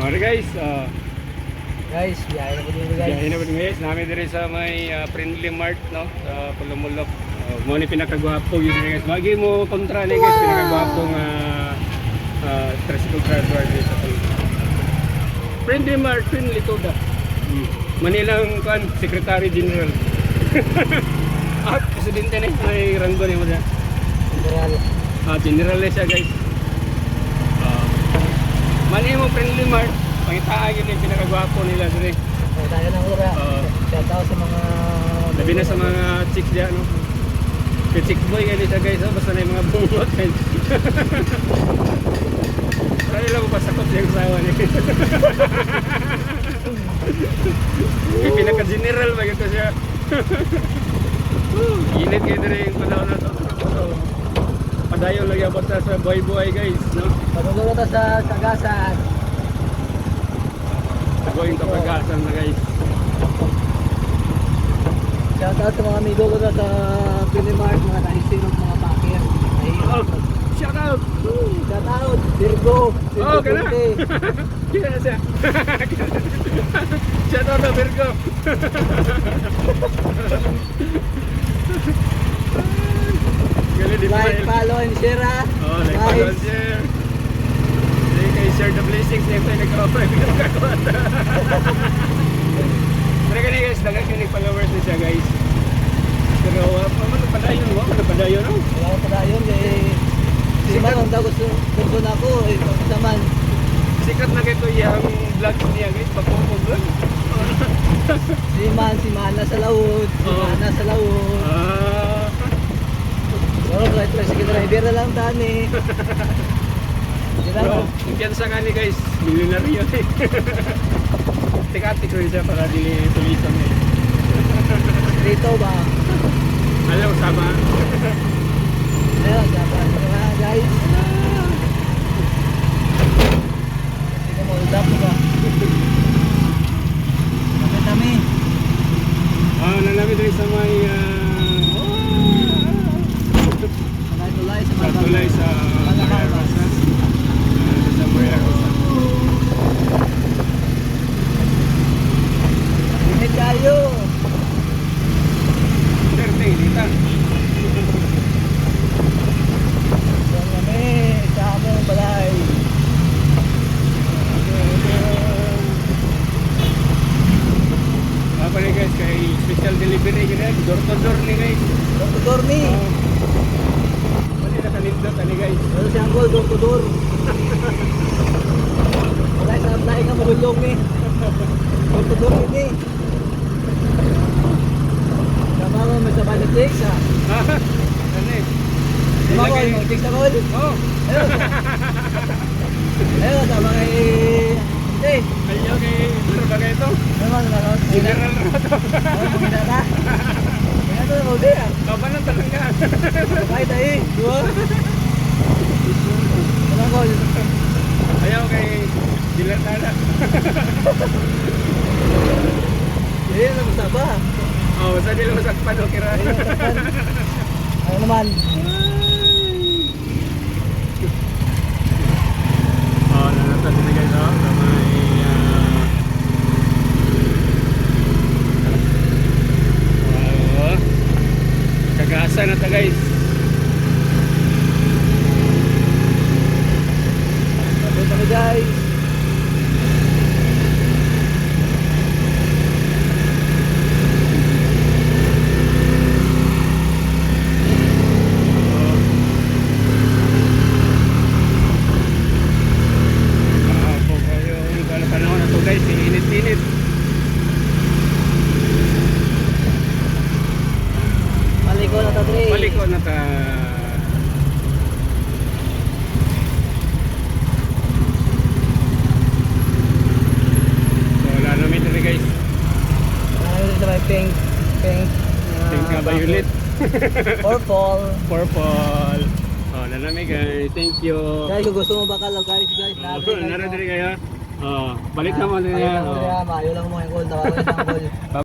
Okay guys, Guys, biyahe na po dito guys. biyahe na po guys. Namin din sa may Friendly Mart, no? Sa Pulumulok. Mo ni pinakagwapo yun guys. Wagi mo kontra ni guys, pinakagwapong tricycle driver dito sa Pulumulok. Friendly Mart, Friendly Toda. Manilang kan Secretary General. Presidente ni may ranggo ni mo dyan. General. General na siya guys. Mani mo Friendly Mart, pangitaan yun yung pinakagwapo nila dito. Tayo ng ura. Oo. Shout out sa mga... Labi na sa mga chicks dyan, no? Yung chick boy ganyan siya guys, basta na yung mga bungot guys. Parang lang mo pasakot yung usawa niya. Pinaka-general ba ito siya? Init kayo na rin yung panahon na ito. Padayon lang yung sa buhay-buhay guys, no? Patuloy na sa Sagasan. Going kapagasan na guys. Shout out sa mga amigo ko na sa Pilimark, mga naising ng mga bakir. Oh, shout out! Shout out, Virgo. Oh, kana! Kaya na siya. Shout out na Virgo. Galing din Like, follow, and share ha. Oh, like, follow, and share. Sige kayo, share the blessings. Next time nagka-offer, pinagkakawat. Pero ganyan guys, dagat yung followers na siya guys. Pero wala pa naman napadayon mo, napadayon no? Wala ko pala yun eh. Si Man, ang daw gusto na ako, eh, naman. Sikat na kayo yung vlog niya guys, pagpupog lang. Si Man nasa laod, si Oo. Man nasa laod. Pero tricycle driver na lang tani. Hindi Bro, naman. yung sa kani guys, milyonaryo eh. Tik-atik rin siya para dili tulisan eh. Dito ba? Alam, sama. Ayun, dapat mga guys. Hindi ko hold up ba? Kami. Nanami rin sa may Tulay sa mga tulay sa Maria Rosa. Sa Maria Rosa. Init kayo. Serte, dita. Doon kami sa among balay. Apa nih guys, kay special delivery gini, door to door nih guys. Door ni. Pwede na kanindot ani guys. Ano si Uncle, door to door. Wala sa apply nga magulong ni. Door to door ni. Sama mo may sabay na tiks ha. Ano eh? Sama mo yung tiks na kol. Oh, Ayun, sama kay... Hey, ayo kay bagay ito. naman lang. General Roto. Ano mo ginata? Ginata na mo din. Kapan na talaga. Sabay tayo. Dua. Sama kol. Ayaw kay Dilan Tana. Hindi na masaba. Oh, basta nila masakpan o kira. Ano naman? Oh, nanatan din guys oh. Sa may Kagasa na ta guys. Sabi kami guys. Panahon na to guys, init-init. Maliko na tatri. Balik ko na ta. So, wala namin ito guys. Ano sa may pink. Pink. Pink na violet. Purple. Purple. Oh, na namin guys. Thank you. Guys, kung gusto mo bakal guys, lahat Oh, naradiri kayo. Oh, balik naman Ayaw nila. lang mo yan, ayaw lang mo yung call, tawagan lang call.